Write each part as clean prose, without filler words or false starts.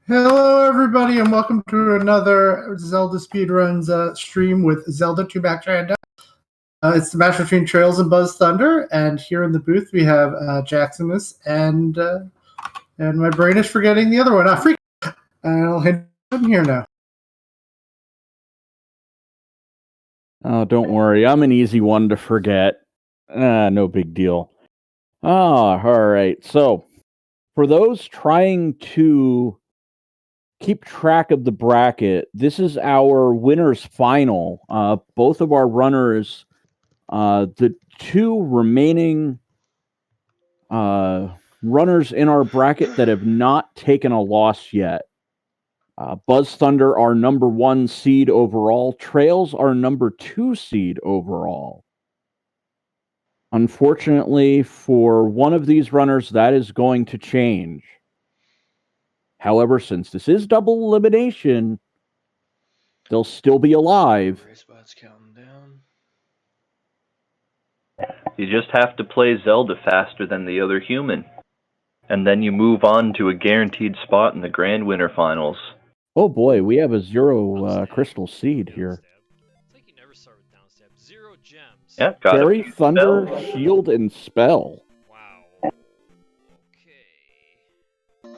Hello, everybody, and welcome to another Zelda Speedruns stream with Zelda 2 Back Rando. It's the match between traiLZ and Buzzthunder, and here in the booth we have Jaximus and my brain is forgetting the other one. Freak. I'll hit him here now. Oh, don't worry. I'm an easy one to forget. No big deal. All right. So, for those trying to keep track of the bracket, this is our winners final. Both of our runners, the two remaining runners in our bracket that have not taken a loss yet. Buzzthunder, our number 1 seed overall. traiLZ, our number 2 seed overall. Unfortunately, for one of these runners, that is going to change. However, since this is double elimination, they'll still be alive. Counting down. You just have to play Zelda faster than the other human. And then you move on to a guaranteed spot in the Grand Winner Finals. Oh boy, we have a 0 crystal seed here. I think you never start with downstab. 0 gems. Yeah, got Fairy, it. Thunder, Shield, and Spell. Wow. Okay.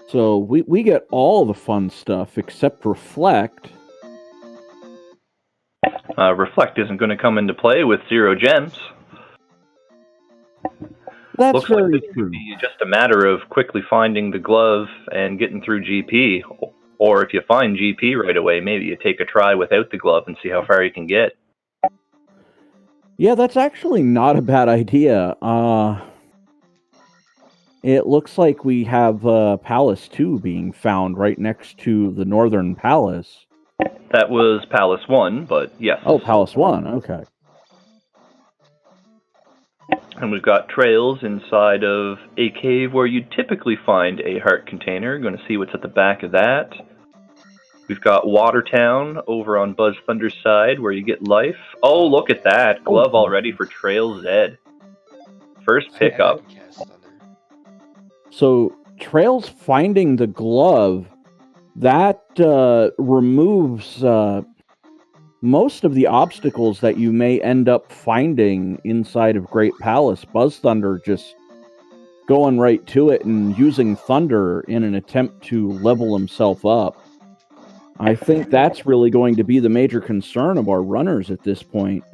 So we get all the fun stuff except Reflect. Reflect isn't going to come into play with 0 gems. That's Looks very like it's true. just a matter of quickly finding the glove and getting through GP. Or if you find GP right away, maybe you take a try without the glove and see how far you can get. Yeah, that's actually not a bad idea. It looks like we have Palace 2 being found right next to the Northern Palace. That was Palace 1, but yes. Oh, Palace 1, okay. And we've got traiLZ inside of a cave where you typically find a heart container. Going to see what's at the back of that. We've got Watertown over on Buzzthunder's side where you get life. Oh, look at that. Glove already for traiLZ. First pickup. So, traiLZ finding the glove, that removes most of the obstacles that you may end up finding inside of Great Palace. Buzzthunder just going right to it and using Thunder in an attempt to level himself up. I think that's really going to be the major concern of our runners at this point.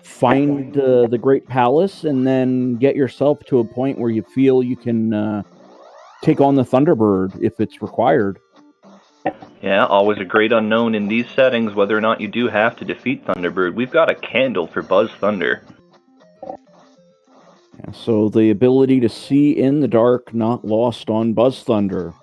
Find the Great Palace and then get yourself to a point where you feel you can take on the Thunderbird if it's required. Yeah, always a great unknown in these settings whether or not you do have to defeat Thunderbird. We've got a candle for Buzzthunder. Yeah, so the ability to see in the dark, not lost on Buzzthunder.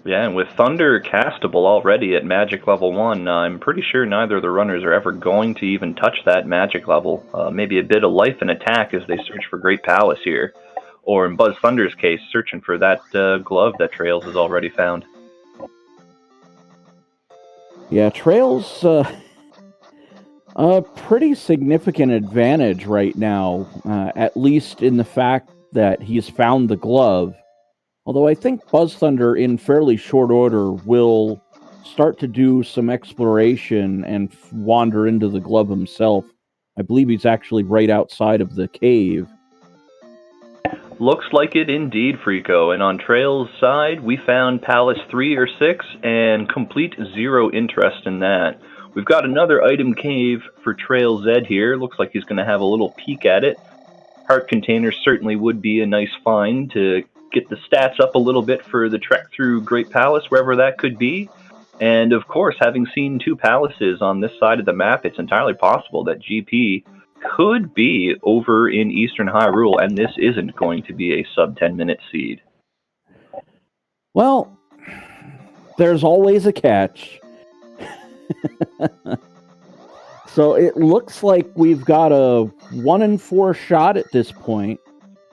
Yeah, and with Thunder castable already at magic level 1, I'm pretty sure neither of the runners are ever going to even touch that magic level. Maybe a bit of life and attack as they search for Great Palace here. Or in Buzzthunder's case, searching for that glove that traiLZ has already found. Yeah, traiLZ a pretty significant advantage right now, at least in the fact that he's found the glove. Although I think Buzzthunder, in fairly short order, will start to do some exploration and wander into the glove himself. I believe he's actually right outside of the cave. Looks like it indeed, Frico. And on traiLZ's side, we found Palace 3 or 6 and complete 0 interest in that. We've got another item cave for traiLZ here. Looks like he's going to have a little peek at it. Heart container certainly would be a nice find to get the stats up a little bit for the trek through Great Palace, wherever that could be. And of course, having seen 2 palaces on this side of the map, it's entirely possible that GP could be over in Eastern Hyrule, and this isn't going to be a sub 10-minute seed. Well, there's always a catch. So it looks like we've got a 1 in 4 shot at this point,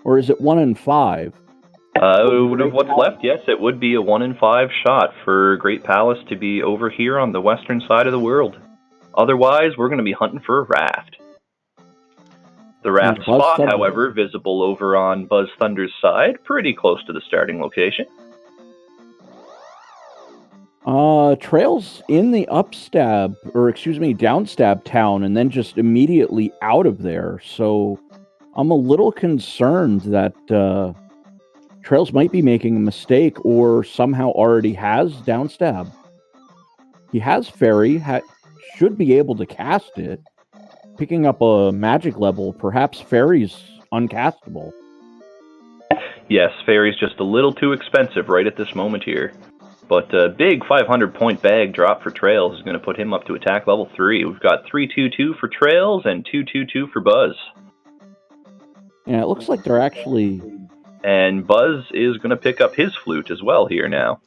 or is it 1 in 5? What's left, yes, it would be a 1 in 5 shot for Great Palace to be over here on the western side of the world. Otherwise, we're going to be hunting for a raft. The raft And spot, Buzzthunder- however, visible over on Buzzthunder's side, pretty close to the starting location. Trail's in the downstab town, and then just immediately out of there. So I'm a little concerned that Trails might be making a mistake, or somehow already has downstab. He has fairy, should be able to cast it. Picking up a magic level, perhaps fairy's uncastable. Yes, fairy's just a little too expensive right at this moment here. But a big 500-point bag drop for Trails is going to put him up to attack level 3. We've got 322 for Trails and 222 for Buzz. Yeah, it looks like they're actually... And Buzz is going to pick up his flute as well here now.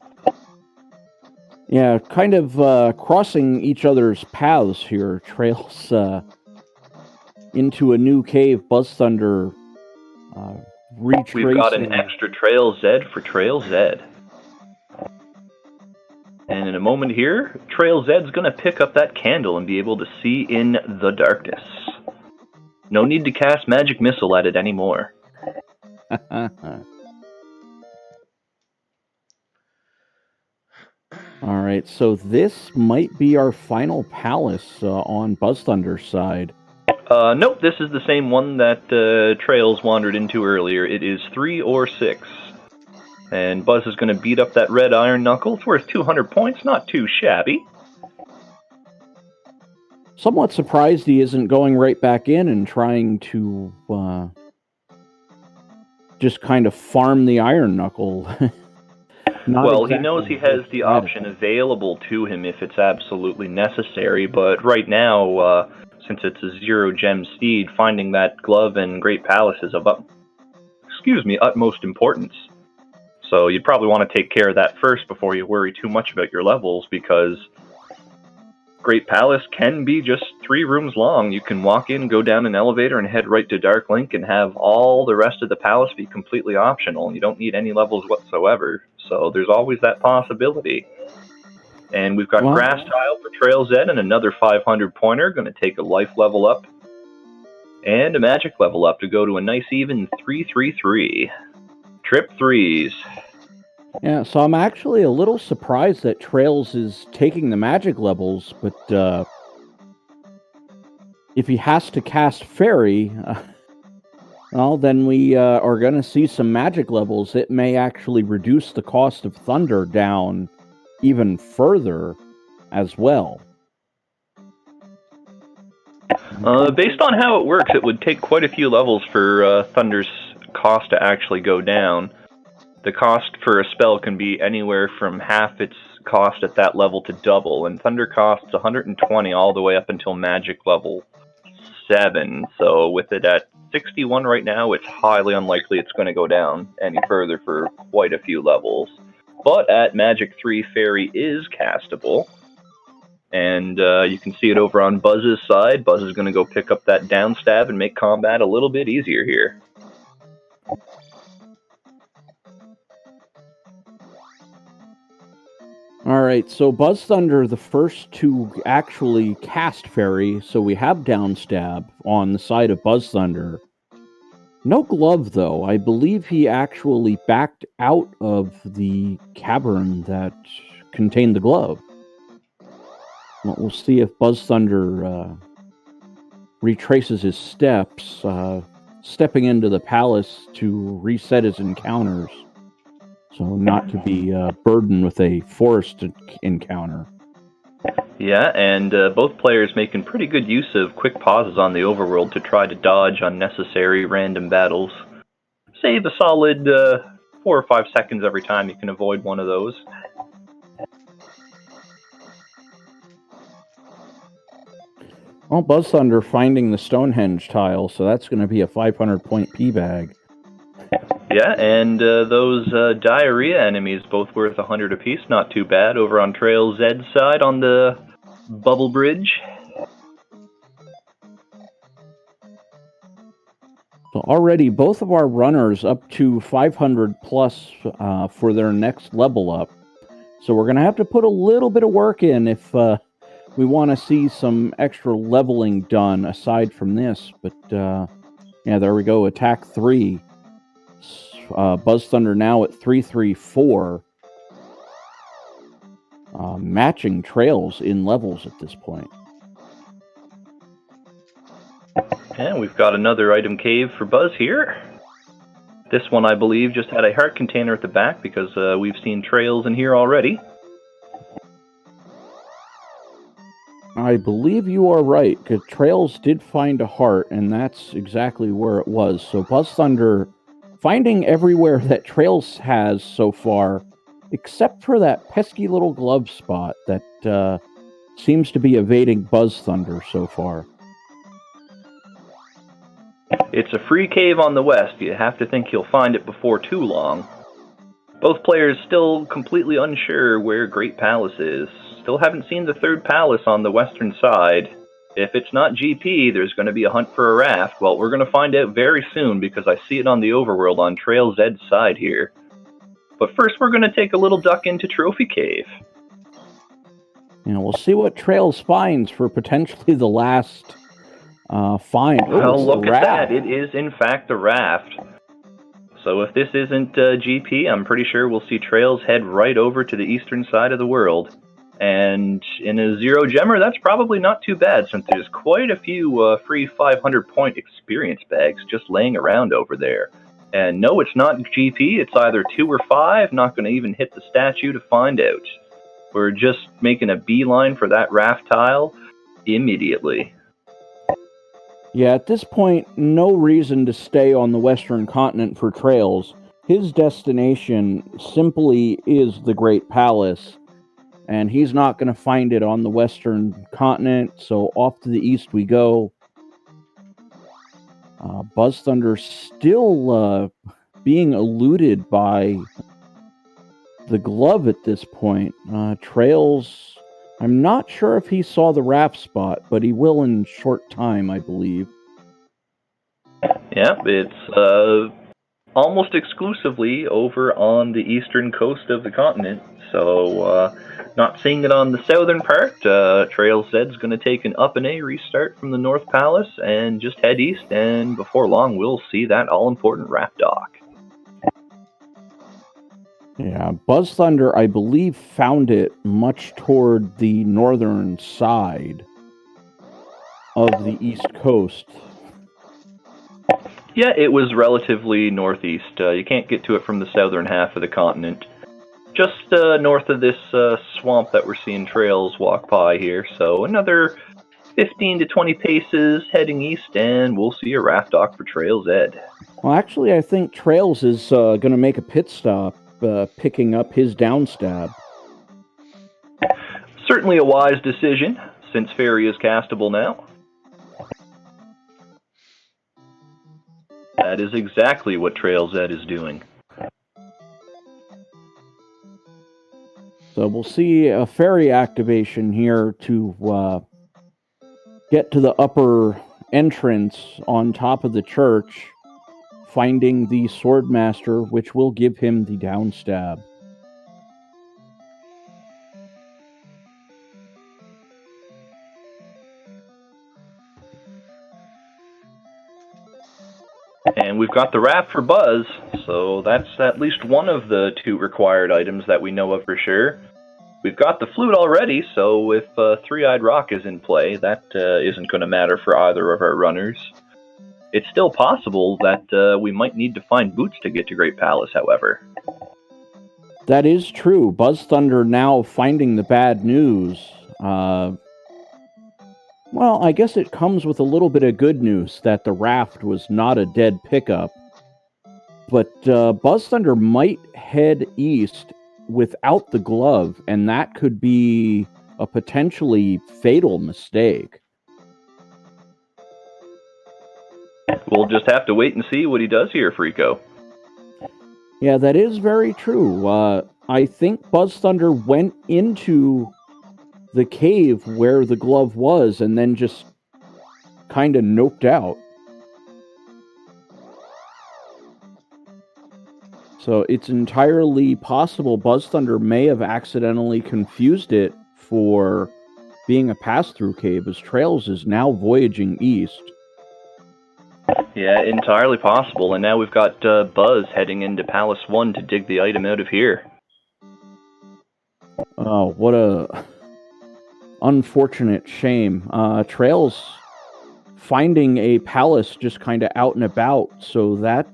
Yeah, kind of crossing each other's paths here. Trails into a new cave. Buzzthunder retracing. We've got an extra traiLZ for traiLZ. And in a moment here, traiLZ's going to pick up that candle and be able to see in the darkness. No need to cast Magic Missile at it anymore. All right, so this might be our final palace on Buzzthunder's side. Nope, this is the same one that Trails wandered into earlier. It is 3 or 6. And Buzz is going to beat up that red iron knuckle. It's worth 200 points, not too shabby. Somewhat surprised he isn't going right back in and trying to just kind of farm the iron knuckle. Well, he knows he has the option available to him if it's absolutely necessary, but right now, since it's a 0-gem seed, finding that glove in Great Palace is of utmost importance. So you'd probably want to take care of that first before you worry too much about your levels, because Great Palace can be just 3 rooms long. You can walk in, go down an elevator, and head right to Dark Link and have all the rest of the palace be completely optional. You don't need any levels whatsoever. So there's always that possibility. And we've got Grass Tile for traiLZ and another 500 pointer, going to take a life level up and a magic level up to go to a nice even 333. Trip 3s. Yeah, so I'm actually a little surprised that Trails is taking the magic levels, but if he has to cast Fairy, well, then we are going to see some magic levels. It may actually reduce the cost of Thunder down even further as well. Based on how it works, it would take quite a few levels for Thunder's cost to actually go down. The cost for a spell can be anywhere from half its cost at that level to double, and Thunder costs 120 all the way up until magic level 7. So with it at 61 right now, it's highly unlikely it's going to go down any further for quite a few levels. But at Magic 3, Fairy is castable. And you can see it over on Buzz's side. Buzz is going to go pick up that downstab and make combat a little bit easier here. Alright, so Buzzthunder, the first to actually cast Fairy, so we have downstab on the side of Buzzthunder. No glove, though. I believe he actually backed out of the cavern that contained the glove. We'll see if Buzzthunder retraces his steps, stepping into the palace to reset his encounters, so not to be burdened with a forced encounter. Yeah, and both players making pretty good use of quick pauses on the overworld to try to dodge unnecessary random battles. Save a solid 4 or 5 seconds every time you can avoid one of those. Well, Buzzthunder finding the Stonehenge tile, so that's going to be a 500-point P-bag. Yeah, and those diarrhea enemies, both worth 100 apiece, not too bad, over on traiLZ's side on the bubble bridge. So already both of our runners up to 500 plus for their next level up. So we're going to have to put a little bit of work in if we want to see some extra leveling done aside from this. But Yeah, there we go. Attack 3. Buzzthunder now at 3-3-4. Matching trails in levels at this point. And we've got another item cave for Buzz here. This one, I believe, just had a heart container at the back because we've seen trails in here already. I believe you are right, because Trails did find a heart, and that's exactly where it was. So Buzzthunder finding everywhere that Trails has so far, except for that pesky little glove spot that seems to be evading Buzzthunder so far. It's a free cave on the west. You have to think you'll find it before too long. Both players still completely unsure where Great Palace is. Still haven't seen the third palace on the western side. If it's not GP, there's going to be a hunt for a raft. Well, we're going to find out very soon because I see it on the overworld on traiLZ's side here. But first, we're going to take a little duck into Trophy Cave. We'll see what Trails finds for potentially the last find. Well, look at that. It is, in fact, the raft. So if this isn't GP, I'm pretty sure we'll see Trails head right over to the eastern side of the world. And in a zero gemmer, that's probably not too bad, since there's quite a few free 500-point experience bags just laying around over there. And no, it's not GP, it's either 2 or 5, not going to even hit the statue to find out. We're just making a beeline for that raft tile immediately. Yeah, at this point, no reason to stay on the western continent for Trails. His destination simply is the Great Palace, and he's not going to find it on the western continent, so off to the east we go. Buzzthunder still being eluded by the glove at this point. Trails, I'm not sure if he saw the raft spot, but he will in short time, I believe. Yeah, it's almost exclusively over on the eastern coast of the continent, so not seeing it on the southern part. traiLZ's going to take an up and A restart from the North Palace and just head east, and before long we'll see that all-important raft dock. Yeah, Buzzthunder, I believe, found it much toward the northern side of the east coast. Yeah, it was relatively northeast. You can't get to it from the southern half of the continent. Just north of this swamp that we're seeing Trails walk by here. So another 15 to 20 paces heading east, and we'll see a raft dock for traiLZ. Well, actually, I think Trails is going to make a pit stop, picking up his downstab. Certainly a wise decision, since Fairy is castable now. That is exactly what traiLZ is doing. So we'll see a fairy activation here to get to the upper entrance on top of the church, finding the Swordmaster, which will give him the downstab. And we've got the raft for Buzz, so that's at least one of the 2 required items that we know of for sure. We've got the flute already, so if Three-Eyed Rock is in play, that isn't going to matter for either of our runners. It's still possible that we might need to find boots to get to Great Palace, however. That is true. Buzzthunder now finding the bad news. Well, I guess it comes with a little bit of good news that the raft was not a dead pickup. But Buzzthunder might head east without the glove, and that could be a potentially fatal mistake. We'll just have to wait and see what he does here, Frico. Yeah, that is very true. I think Buzzthunder went into the cave where the glove was and then just kind of noped out. So it's entirely possible Buzzthunder may have accidentally confused it for being a pass-through cave, as Trails is now voyaging east. Yeah, entirely possible. And now we've got Buzz heading into Palace 1 to dig the item out of here. Oh, what a unfortunate shame. traiLZ finding a palace just kind of out and about, so that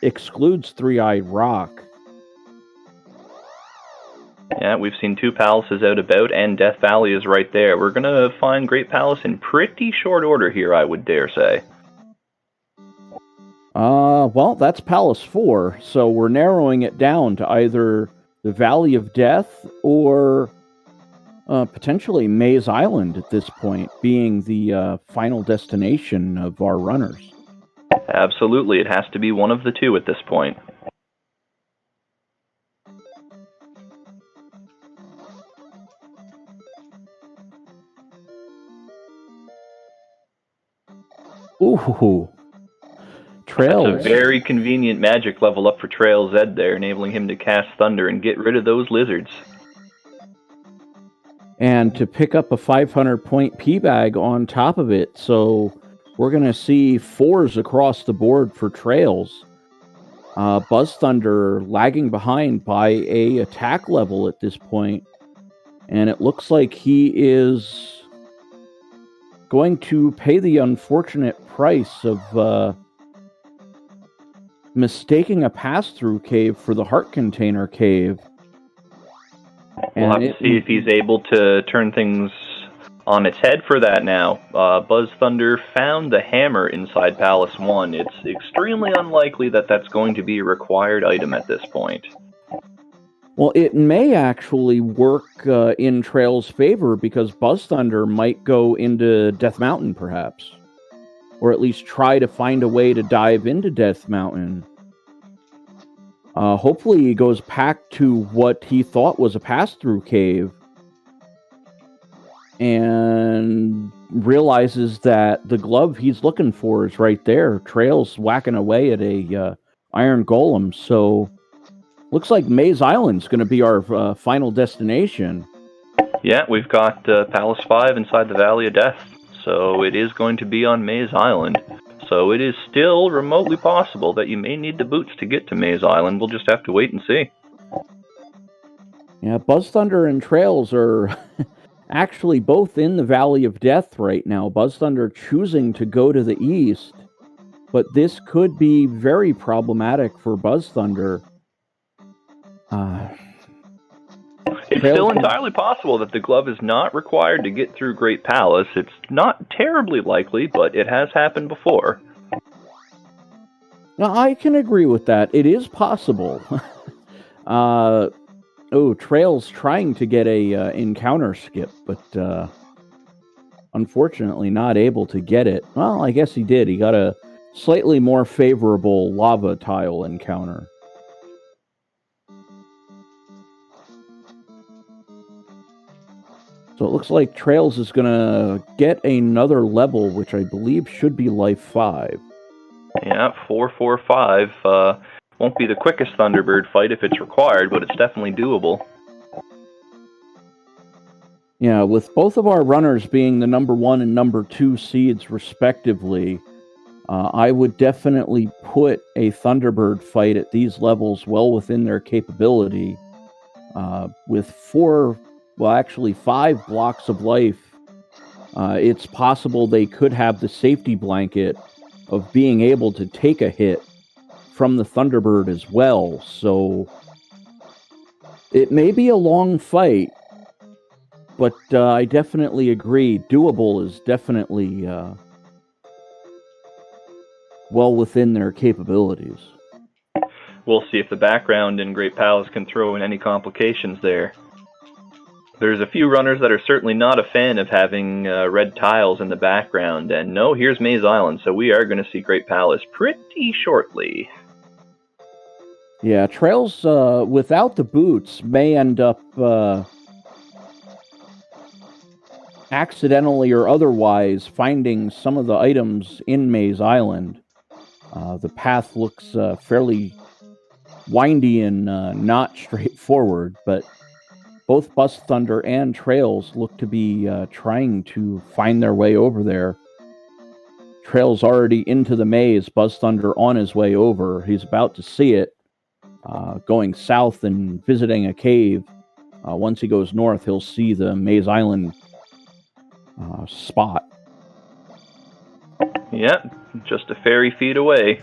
excludes Three-Eyed Rock. Yeah, we've seen 2 palaces out about, and Death Valley is right there. We're going to find Great Palace in pretty short order here, I would dare say. Well, that's Palace 4, so we're narrowing it down to either the Valley of Death or potentially Maze Island at this point, being the final destination of our runners. Absolutely, it has to be one of the 2 at this point. Ooh. traiLZ. That's a very convenient magic level up for traiLZ there, enabling him to cast Thunder and get rid of those lizards. And to pick up a 500-point P-Bag on top of it, so we're going to see 4s across the board for traiLZ. Buzzthunder lagging behind by a attack level at this point, and it looks like he is going to pay the unfortunate price of mistaking a pass-through cave for the heart container cave. We'll have to see if he's able to turn things on its head for that now. Buzzthunder found the hammer inside Palace 1. It's extremely unlikely that that's going to be a required item at this point. Well, it may actually work in traiLZ's favor, because Buzzthunder might go into Death Mountain, perhaps. Or at least try to find a way to dive into Death Mountain. Hopefully he goes back to what he thought was a pass-through cave and realizes that the glove he's looking for is right there. traiLZ whacking away at a iron golem, so looks like Maze Island's going to be our final destination. Yeah, we've got Palace 5 inside the Valley of Death, so it is going to be on Maze Island. So it is still remotely possible that you may need the boots to get to Maze Island. We'll just have to wait and see. Yeah, Buzzthunder and traiLZ are actually both in the Valley of Death right now. Buzzthunder choosing to go to the east, but this could be very problematic for Buzzthunder. It's still entirely possible that the glove is not required to get through Great Palace. It's not terribly likely, but it has happened before. Now, I can agree with that. It is possible. traiLZ trying to get a encounter skip, but unfortunately not able to get it. Well, I guess he did. He got a slightly more favorable lava tile encounter. So it looks like traiLZ is going to get another level, which I believe should be Life 5. Yeah, 445. Won't be the quickest Thunderbird fight if it's required, but it's definitely doable. Yeah, with both of our runners being the number 1 and number 2 seeds, respectively, I would definitely put a Thunderbird fight at these levels well within their capability. With 5 blocks of life, it's possible they could have the safety blanket of being able to take a hit from the Thunderbird as well. So it may be a long fight, but I definitely agree. Doable is definitely well within their capabilities. We'll see if the background in Great Palace can throw in any complications there. There's a few runners that are certainly not a fan of having red tiles in the background, and no, here's Maze Island, so we are going to see Great Palace pretty shortly. Yeah, traiLZ without the boots may end up accidentally or otherwise finding some of the items in Maze Island. The path looks fairly windy and not straightforward, but both Buzzthunder and traiLZ look to be trying to find their way over there. Trail's already into the maze. Buzzthunder on his way over. He's about to see it, going south and visiting a cave. Once he goes north, he'll see the Maze Island spot. Yeah, just a fairy feet away.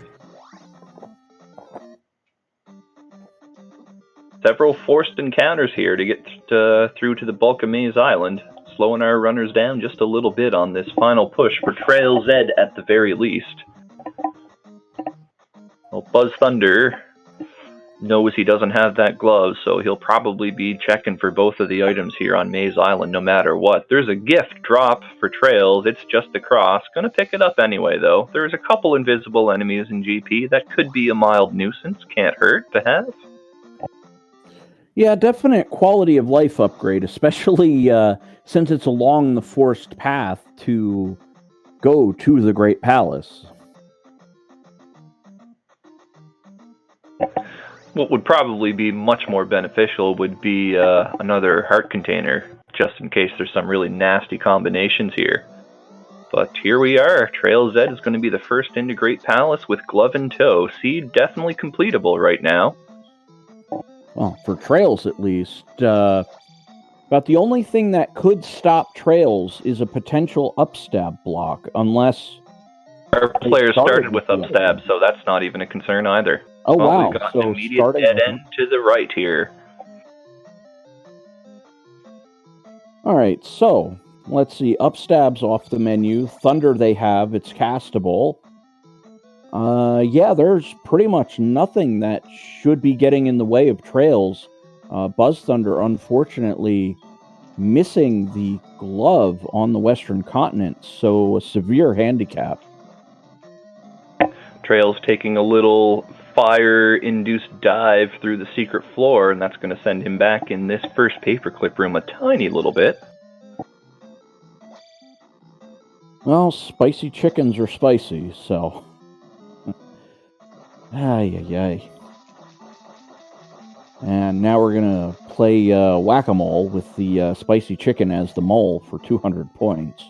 Several forced encounters here to get through to the bulk of Maze Island, slowing our runners down just a little bit on this final push for traiLZ at the very least. Well, Buzzthunder knows he doesn't have that glove, so he'll probably be checking for both of the items here on Maze Island no matter what. There's a gift drop for Trails. It's just across. Gonna pick it up anyway, though. There's a couple invisible enemies in GP that could be a mild nuisance. Can't hurt to have. Yeah, definite quality of life upgrade, especially since it's along the forced path to go to the Great Palace. What would probably be much more beneficial would be another heart container, just in case there's some really nasty combinations here. But here we are. traiLZ is going to be the first into Great Palace with glove in tow. Seed definitely completable right now. Well, for Trails at least. About the only thing that could stop Trails is a potential upstab block, unless... Our player started with upstab, so that's not even a concern either. Oh, well, wow. We've got So an immediate dead end to the right here. All right, so let's see. Upstab's off the menu. Thunder they have. It's castable. Yeah, there's pretty much nothing that should be getting in the way of Trails. Buzzthunder, unfortunately, missing the glove on the Western continent, so a severe handicap. Trails taking a little fire-induced dive through the secret floor, and that's going to send him back in this first paperclip room a tiny little bit. Well, spicy chickens are spicy, so... Ay, ay, ay. And now we're going to play whack-a-mole with the spicy chicken as the mole for 200 points.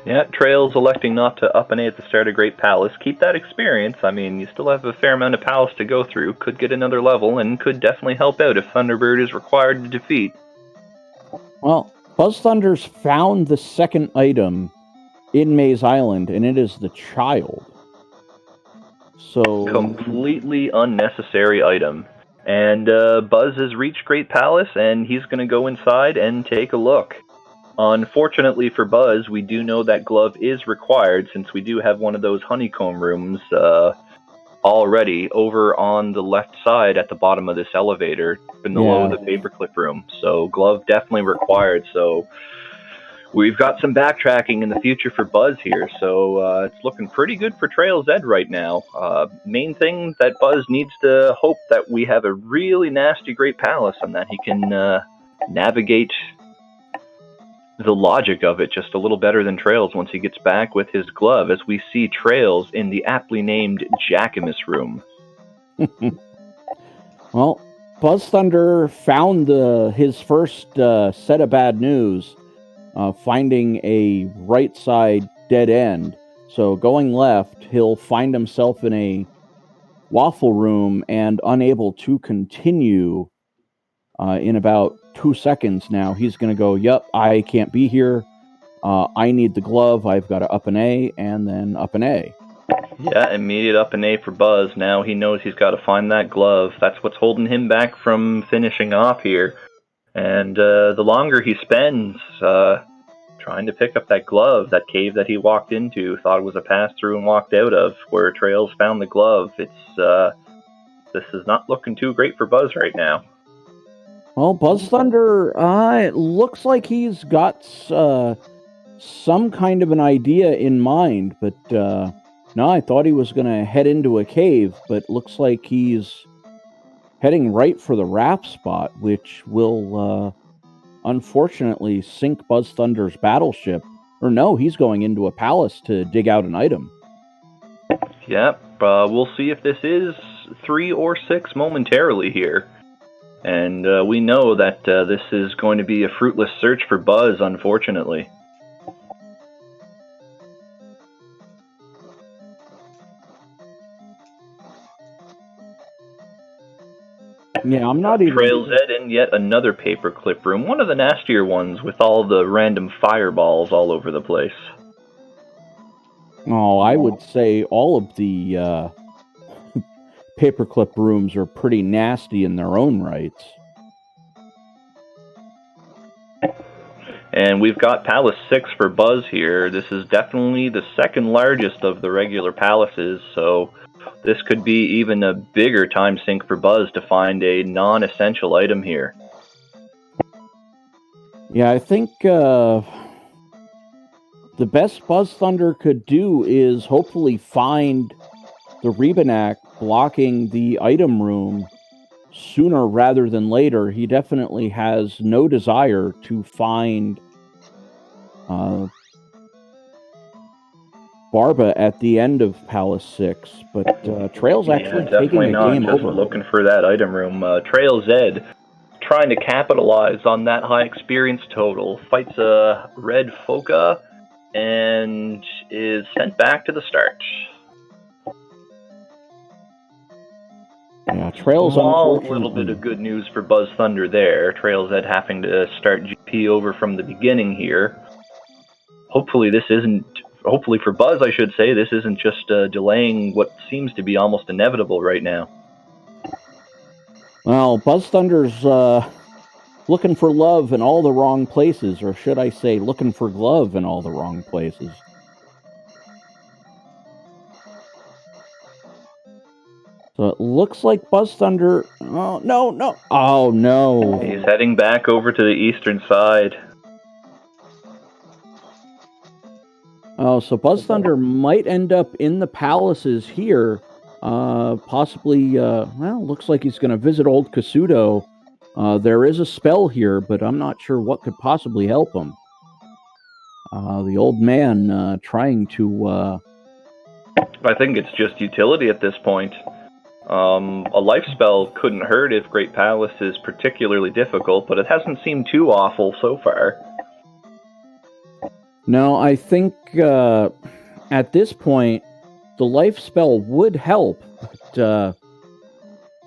Yeah, Trails electing not to up and A at the start of Great Palace. Keep that experience. I mean, you still have a fair amount of palace to go through. Could get another level, and could definitely help out if Thunderbird is required to defeat. Well, Buzzthunder's found the second item in Maze Island, and it is the child. So completely unnecessary item. And Buzz has reached Great Palace, and he's going to go inside and take a look. Unfortunately for Buzz, we do know that glove is required, since we do have one of those honeycomb rooms already over on the left side at the bottom of this elevator, below the paperclip room. So glove definitely required. So we've got some backtracking in the future for Buzz here. So it's looking pretty good for traiLZ right now. Main thing that Buzz needs to hope that we have a really nasty Great Palace, and that he can navigate the logic of it just a little better than Trails once he gets back with his glove, as we see Trails in the aptly named Jackamus room. Well, Buzzthunder found his first set of bad news, finding a right side dead end. So going left, he'll find himself in a waffle room and unable to continue in about 2 seconds now. He's going to go, yep, I can't be here. I need the glove. I've got to up an A, and then up an A. Yeah, immediate up an A for Buzz. Now he knows he's got to find that glove. That's what's holding him back from finishing off here. And the longer he spends trying to pick up that glove, that cave that he walked into, thought it was a pass-through and walked out of, where Trails found the glove, this is not looking too great for Buzz right now. Well, Buzzthunder, it looks like he's got some kind of an idea in mind, but no, I thought he was going to head into a cave, but looks like he's heading right for the raft spot, which will unfortunately sink Buzzthunder's battleship. Or no, he's going into a palace to dig out an item. Yep, we'll see if this is 3 or 6 momentarily here. And we know that this is going to be a fruitless search for Buzz, unfortunately. Yeah, I'm not even... traiLZ in yet another paperclip room, one of the nastier ones with all the random fireballs all over the place. Oh, I would say all of the paperclip rooms are pretty nasty in their own rights. And we've got Palace 6 for Buzz here. This is definitely the second largest of the regular palaces, so this could be even a bigger time sink for Buzz to find a non-essential item here. Yeah, I think the best Buzzthunder could do is hopefully find the Rebanak blocking the item room sooner rather than later. He definitely has no desire to find Barba at the end of Palace 6, but traiLZ actually taking a game just over. Looking for that item room. traiLZ trying to capitalize on that high experience total. Fights a red Foca and is sent back to the start. Yeah, traiLZ Small unfortunately... little bit of good news for Buzzthunder there. traiLZ having to start GP over from the beginning here. Hopefully for Buzz, I should say, this isn't just delaying what seems to be almost inevitable right now. Well, Buzzthunder's looking for love in all the wrong places, or should I say looking for glove in all the wrong places. So it looks like Buzzthunder... Oh, no. Oh, no. He's heading back over to the eastern side. Oh, so Buzzthunder might end up in the palaces here. Possibly, well, looks like he's going to visit Old Kasuto. There is a spell here, but I'm not sure what could possibly help him. The old man trying to... I think it's just utility at this point. A life spell couldn't hurt if Great Palace is particularly difficult, but it hasn't seemed too awful so far. No, I think at this point, the life spell would help, but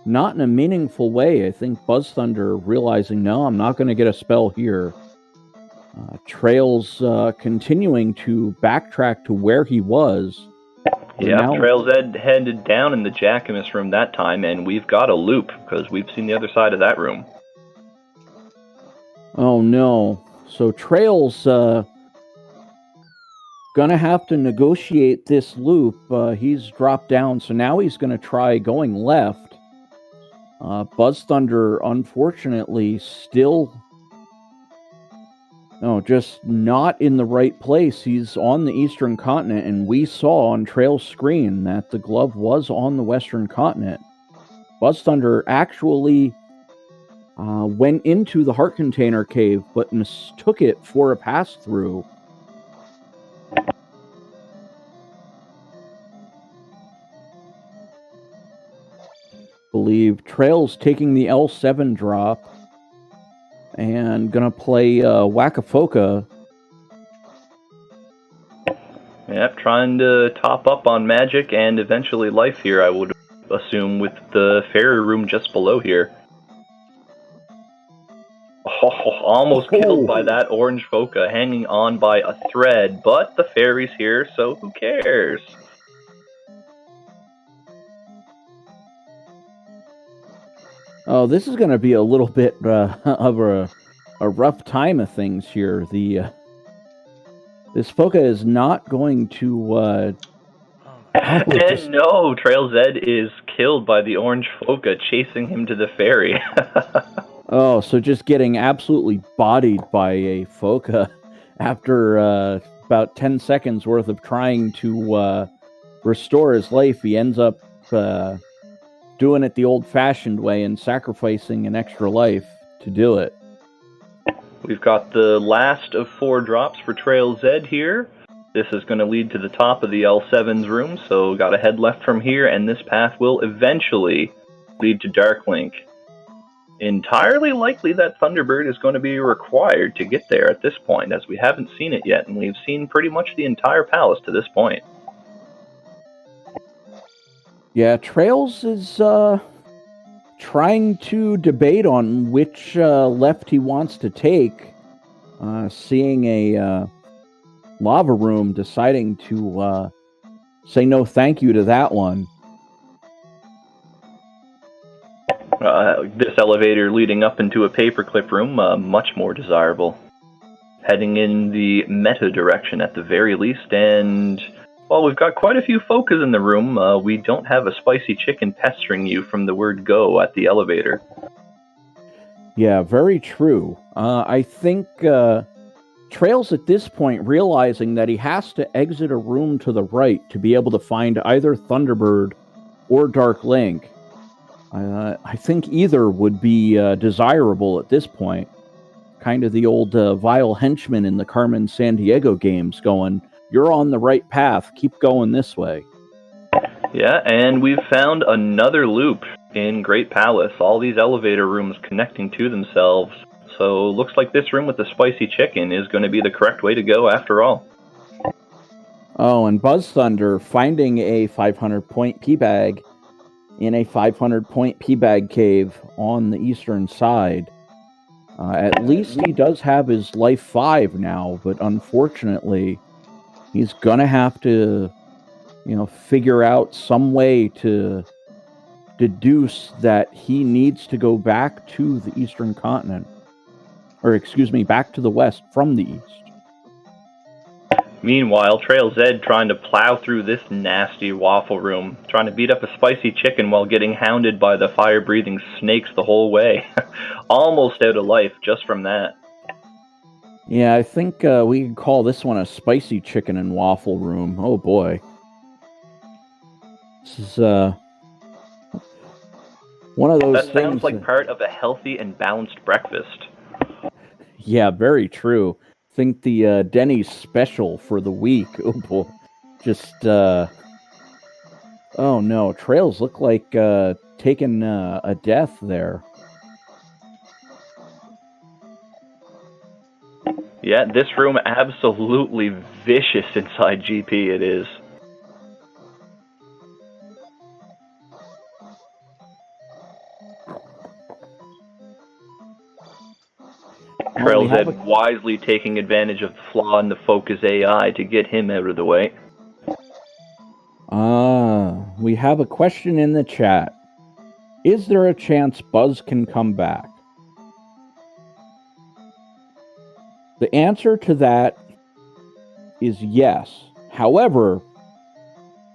not in a meaningful way. I think Buzzthunder realizing, no, I'm not going to get a spell here. traiLZ continuing to backtrack to where he was. Yeah, traiLZ headed down in the Jackamus room that time, and we've got a loop, because we've seen the other side of that room. Oh no. So traiLZ gonna have to negotiate this loop. He's dropped down, so now he's gonna try going left. Buzzthunder, unfortunately, still... No, just not in the right place. He's on the eastern continent, and we saw on traiL's screen that the glove was on the western continent. Buzzthunder actually went into the heart container cave, but mistook it for a pass-through. Believe traiL's taking the L7 drop and gonna play Whack-A-Foca. Yep, trying to top up on magic and eventually life here, I would assume, with the fairy room just below here. Oh, almost killed by that orange Foca, hanging on by a thread, but the fairy's here, so who cares? Oh, this is going to be a little bit of a rough time of things here. This Foca is not going to... And no, traiLZ is killed by the orange Foca chasing him to the ferry. Oh, so just getting absolutely bodied by a Foca after about 10 seconds worth of trying to restore his life. He ends up doing it the old-fashioned way and sacrificing an extra life to do it. We've got the last of 4 drops for traiLZ here. This is going to lead to the top of the L7's room, so got a head left from here, and this path will eventually lead to Darklink. Entirely likely that Thunderbird is going to be required to get there at this point, as we haven't seen it yet, and we've seen pretty much the entire palace to this point. Yeah, traiLZ is trying to debate on which left he wants to take, seeing a lava room, deciding to say no thank you to that one. This elevator leading up into a paperclip room, much more desirable. Heading in the meta direction at the very least, and while we've got quite a few focus in the room, we don't have a spicy chicken pestering you from the word go at the elevator. Yeah, very true. I think traiLZ at this point, realizing that he has to exit a room to the right to be able to find either Thunderbird or Dark Link. I think either would be desirable at this point. Kind of the old vile henchman in the Carmen Sandiego games going, you're on the right path, keep going this way. Yeah, and we've found another loop in Great Palace, all these elevator rooms connecting to themselves. So looks like this room with the spicy chicken is going to be the correct way to go after all. Oh, and Buzzthunder finding a 500-point P-bag in a 500-point P-bag cave on the eastern side. At least he does have his life 5 now, but unfortunately, he's gonna have to, figure out some way to deduce that he needs to go back to the eastern continent. Or, back to the west from the east. Meanwhile, traiLZ trying to plow through this nasty waffle room, trying to beat up a spicy chicken while getting hounded by the fire-breathing snakes the whole way. Almost out of life just from that. Yeah, I think we can call this one a spicy chicken and waffle room. Oh boy. This is one of those That things sounds like part of a healthy and balanced breakfast. Yeah, very true. Think the Denny's special for the week. Oh boy. Just oh no, traiLZ look like taking a death there. Yeah, this room absolutely vicious inside GP it is. traiLZ wisely taking advantage of the flaw in the Focus AI to get him out of the way. We have a question in the chat. Is there a chance Buzz can come back? The answer to that is yes. However,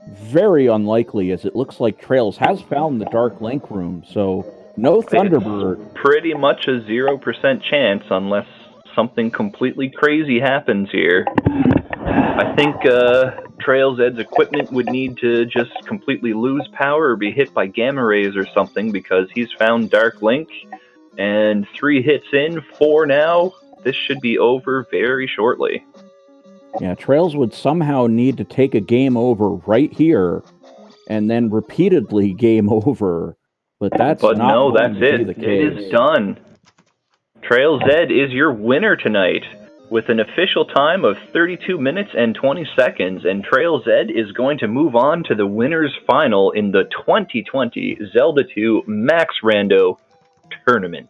very unlikely, as it looks like traiLZ has found the Dark Link room, so no Thunderbird. It's pretty much a 0% chance unless something completely crazy happens here. I think traiLZ's equipment would need to just completely lose power or be hit by gamma rays or something, because he's found Dark Link, and 3 hits in, 4 now. This should be over very shortly. Yeah, traiLZ would somehow need to take a game over right here, and then repeatedly game over. But that's it. It is done. traiLZ is your winner tonight, with an official time of 32 minutes and 20 seconds, and traiLZ is going to move on to the winner's final in the 2020 Zelda 2 Max Rando tournament.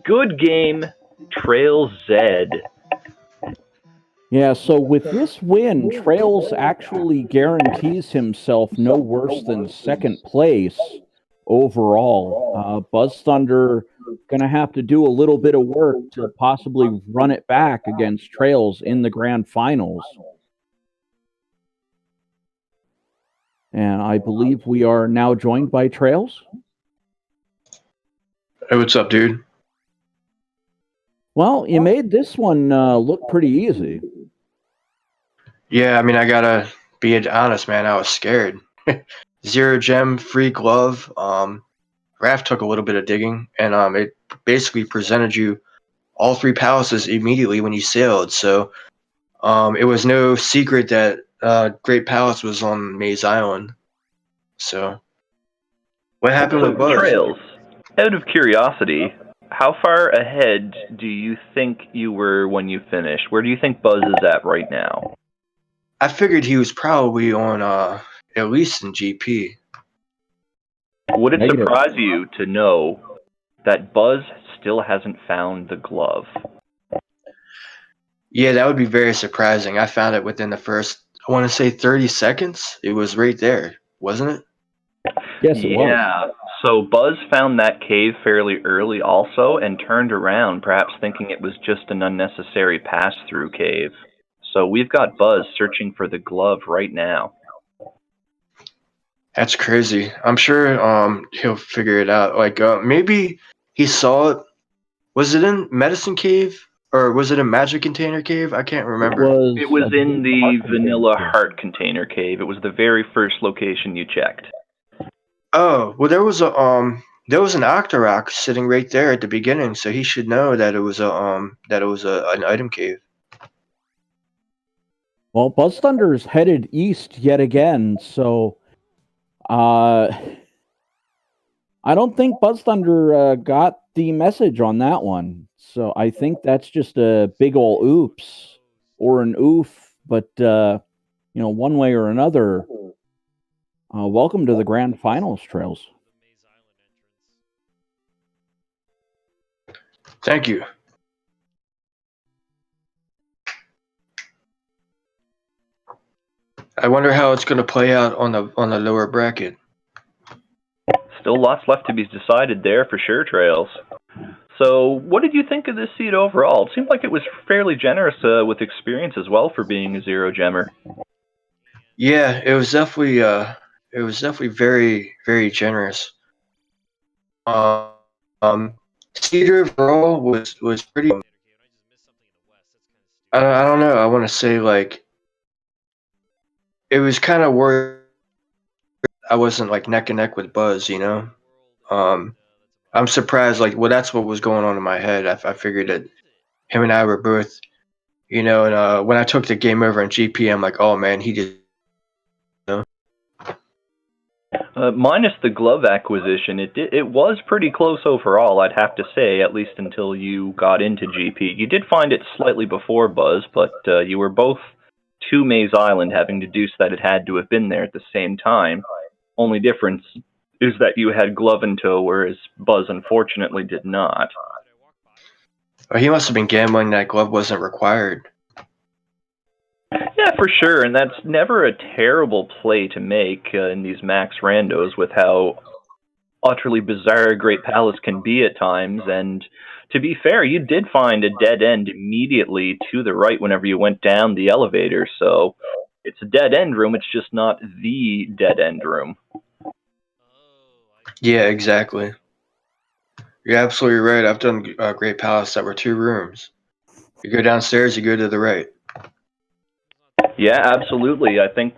Good game, traiLZ. Yeah, so with this win, traiLZ actually guarantees himself no worse than second place overall. Buzzthunder gonna have to do a little bit of work to possibly run it back against traiLZ in the grand finals. And I believe we are now joined by traiLZ. Hey, what's up, dude? Well, you made this one look pretty easy. Yeah, I mean, I gotta be honest, man. I was scared. 0 gem, free glove. Raph took a little bit of digging, and it basically presented you all 3 palaces immediately when you sailed. So it was no secret that Great Palace was on Maze Island. So what happened with Buzz? traiLZ, out of curiosity, how far ahead do you think you were when you finished? Where do you think Buzz is at right now? I figured he was probably on at least in GP. Would it Negative. surprise you to know that Buzz still hasn't found the glove? Yeah, that would be very surprising. I found it within the first, I want to say 30 seconds. It was right there, wasn't it? Yes, it was. Yeah. So Buzz found that cave fairly early also and turned around, perhaps thinking it was just an unnecessary pass-through cave. So we've got Buzz searching for the glove right now. That's crazy. I'm sure he'll figure it out. Like maybe he saw it. Was it in Medicine Cave or was it in Magic Container Cave? I can't remember. It was I in believe, the Heart Container Vanilla Cave. Heart Container Cave. It was the very first location you checked. Oh, well there was an Octorok sitting right there at the beginning, so he should know that it was an item cave. Well, Buzzthunder's headed east yet again, so I don't think Buzzthunder got the message on that one. So I think that's just a big ol' oops or an oof, but one way or another. Welcome to the grand finals, Trails. Thank you. I wonder how it's going to play out on the lower bracket. Still lots left to be decided there for sure, Trails. So, what did you think of this seed overall? It seemed like it was fairly generous with experience as well for being a zero gemmer. Yeah, it was definitely very, very generous. Seed overall was pretty. I don't know. I want to say like it was kind of worried. I wasn't like neck and neck with Buzz, you know. I'm surprised. Like, well, that's what was going on in my head. I figured that him and I were both, you know. And when I took the game over in GP, I'm like, oh man, he just. Minus the glove acquisition, it was pretty close overall, I'd have to say, at least until you got into GP. You did find it slightly before Buzz, but you were both to Maze Island, having deduced that it had to have been there at the same time. Only difference is that you had glove in tow, whereas Buzz unfortunately did not. Well, he must have been gambling that glove wasn't required. Yeah, for sure, and that's never a terrible play to make in these max randos with how utterly bizarre Great Palace can be at times, and to be fair, you did find a dead end immediately to the right whenever you went down the elevator, so it's a dead end room, it's just not the dead end room. Yeah, exactly. You're absolutely right. I've done Great Palace that were 2 rooms. You go downstairs, you go to the right. Yeah, absolutely. I think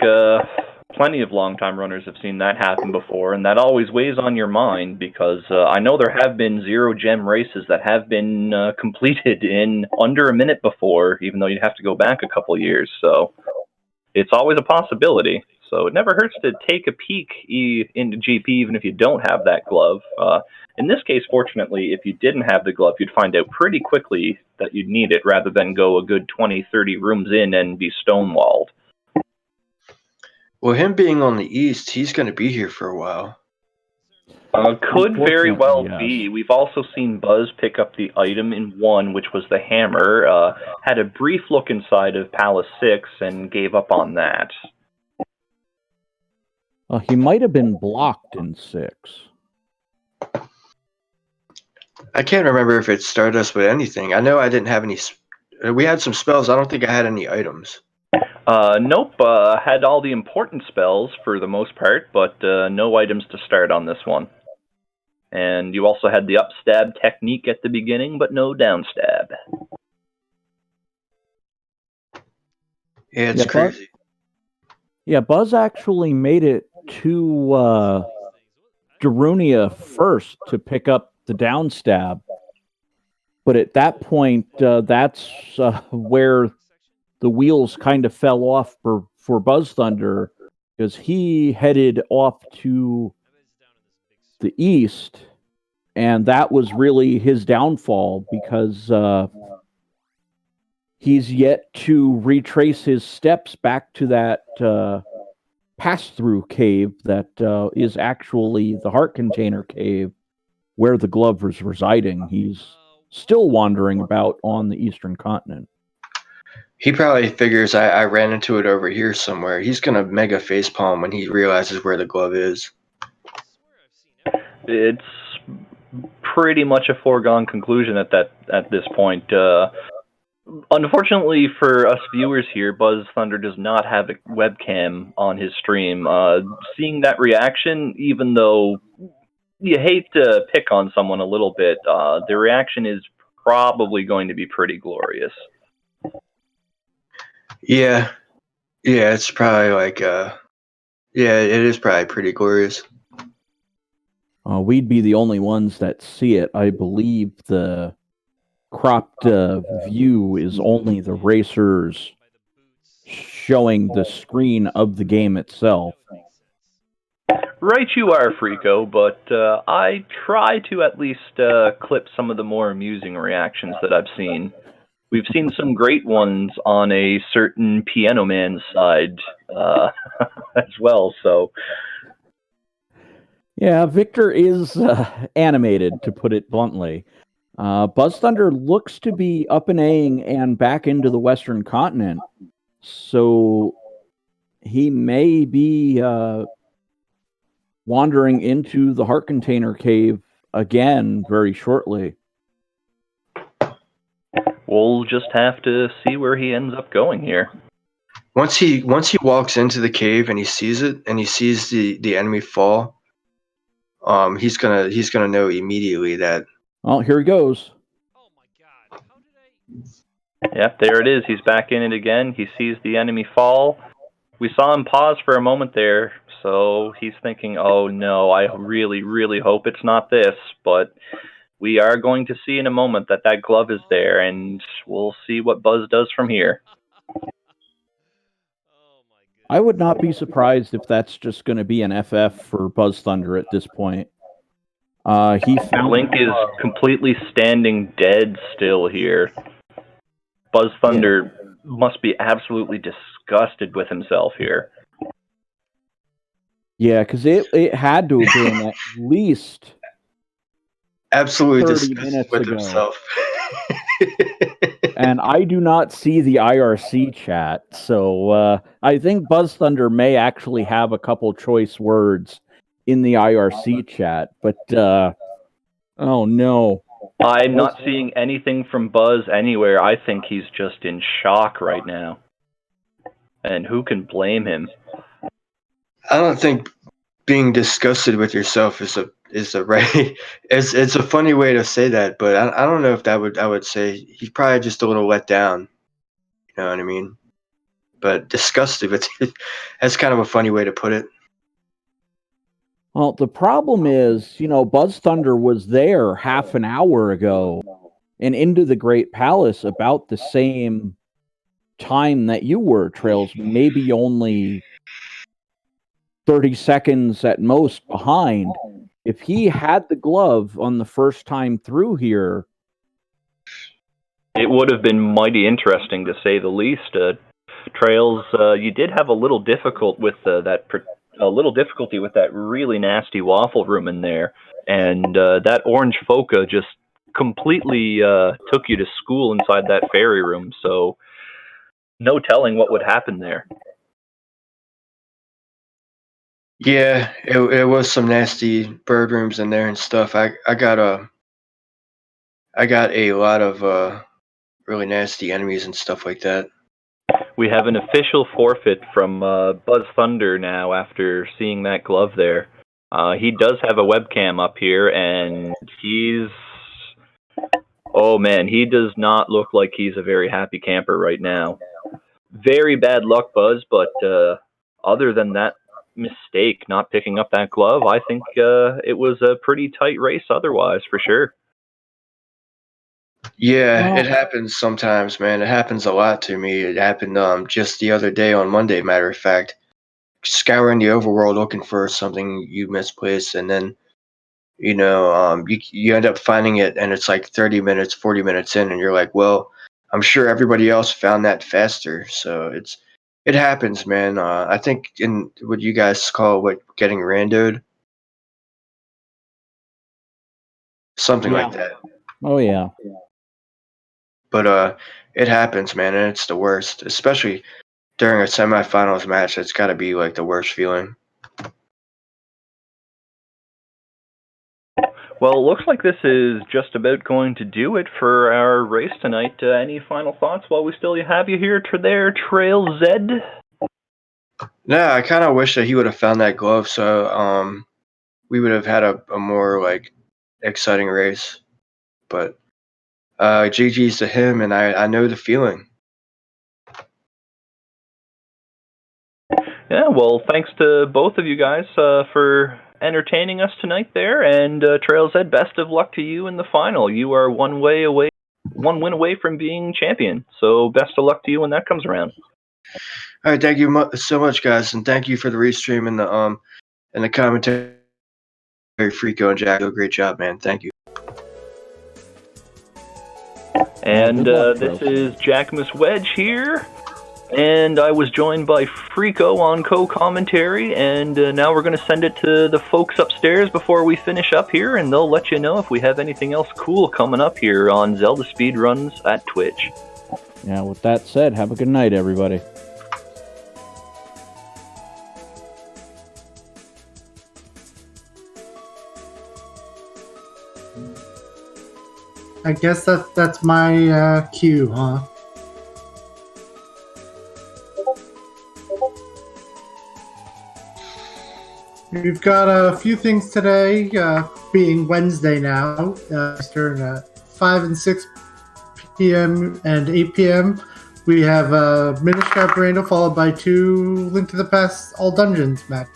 plenty of longtime runners have seen that happen before, and that always weighs on your mind because I know there have been zero gem races that have been completed in under a minute before, even though you'd have to go back a couple years. So it's always a possibility. So it never hurts to take a peek into GP, even if you don't have that glove. In this case, fortunately, if you didn't have the glove, you'd find out pretty quickly that you'd need it rather than go a good 20, 30 rooms in and be stonewalled. Well, him being on the east, he's going to be here for a while. Could very well Unfortunately, be. yes. We've also seen Buzz pick up the item in 1, which was the hammer, had a brief look inside of Palace 6, and gave up on that. He might have been blocked in 6. I can't remember if it started us with anything. I know I didn't have any. We had some spells. I don't think I had any items. Nope, had all the important spells for the most part, but no items to start on this one. And you also had the upstab technique at the beginning, but no downstab. Yeah, it's crazy. Yeah, Buzz actually made it to Darunia first to pick up the downstab. But at that point, that's where the wheels kind of fell off for Buzzthunder, because he headed off to the east, and that was really his downfall, because he's yet to retrace his steps back to that pass-through cave that is actually the heart container cave where the glove is residing. He's still wandering about on the eastern continent. He probably figures I ran into it over here somewhere. He's gonna mega facepalm when he realizes where the glove is. It's pretty much a foregone conclusion at this point. Unfortunately for us viewers here, Buzzthunder does not have a webcam on his stream. Seeing that reaction, even though you hate to pick on someone a little bit, the reaction is probably going to be pretty glorious. Yeah, it's probably like yeah, it is probably pretty glorious. We'd be the only ones that see it. I believe the cropped view is only the racers showing the screen of the game itself. Right you are, Frico, but I try to at least clip some of the more amusing reactions that I've seen. We've seen some great ones on a certain Piano Man's side as well, so... Yeah, Victor is animated, to put it bluntly. Buzzthunder looks to be up and A-ing and back into the western continent, so he may be wandering into the heart container cave again very shortly. We'll just have to see where he ends up going here. Once he walks into the cave and he sees it and he sees the enemy fall, he's gonna know immediately that. Oh, here he goes. Oh my god, how did I... Yep, there it is. He's back in it again. He sees the enemy fall. We saw him pause for a moment there, so he's thinking, oh no, I really, really hope it's not this, but we are going to see in a moment that that glove is there, and we'll see what Buzz does from here. I would not be surprised if that's just going to be an FF for Buzzthunder at this point. He found Link is completely standing dead still here. Buzzthunder must be absolutely disgusted with himself here. Yeah, because it had to have been at least Absolutely 30 disgusted minutes with ago. himself. And I do not see the IRC chat, so I think Buzzthunder may actually have a couple choice words in the IRC chat, but oh no. I'm not seeing anything from Buzz anywhere. I think he's just in shock right now. And who can blame him? I don't think being disgusted with yourself is a right. It's a funny way to say that, but I don't know if I would say he's probably just a little let down. You know what I mean? But disgusted with it, that's kind of a funny way to put it. Well, the problem is, Buzzthunder was there half an hour ago and into the Great Palace about the same time that you were, traiLZ, maybe only 30 seconds at most behind. If he had the glove on the first time through here, it would have been mighty interesting to say the least. traiLZ, you did have a little difficult with difficulty with that really nasty waffle room in there, and that orange Foca just completely took you to school inside that fairy room. So no telling what would happen there. Yeah, it was some nasty bird rooms in there and stuff. I got a lot of really nasty enemies and stuff like that. We have an official forfeit from Buzzthunder now after seeing that glove there. He does have a webcam up here, and he's... Oh man, he does not look like he's a very happy camper right now. Very bad luck, Buzz, but other than that mistake, not picking up that glove, I think it was a pretty tight race otherwise, for sure. Yeah, it happens sometimes, man. It happens a lot to me. It happened just the other day on Monday, matter of fact. Scouring the overworld looking for something you misplaced, and then you end up finding it, and it's like 30 minutes, 40 minutes in, and you're like, well, I'm sure everybody else found that faster. So it's it happens, man. I think in what you guys call getting randoed, something like that. Oh yeah. But it happens, man, and it's the worst, especially during a semifinals match. It's got to be like the worst feeling. Well, it looks like this is just about going to do it for our race tonight. Any final thoughts while we still have you here traiLZ? No, I kind of wish that he would have found that glove, so we would have had a more like exciting race. But GG's to him, and I know the feeling. Yeah, well, thanks to both of you guys for entertaining us tonight there, and traiLZ, best of luck to you in the final. You are one win away from being champion, so best of luck to you when that comes around. All right, thank you so much, guys, and thank you for the restream and the commentary. Freako and Jack, great job, man. Thank you. And good luck, this bro. is Jackmus Wedge here, and I was joined by Freako on co-commentary, and now we're going to send it to the folks upstairs before we finish up here, and they'll let you know if we have anything else cool coming up here on Zelda Speedruns at Twitch. Yeah, with that said, have a good night, everybody. I guess that's my cue, huh? We've got a few things today, being Wednesday now, Eastern, 5 and 6 p.m. and 8 p.m. We have Minish Cap Rando followed by 2 Link to the Past All Dungeons match.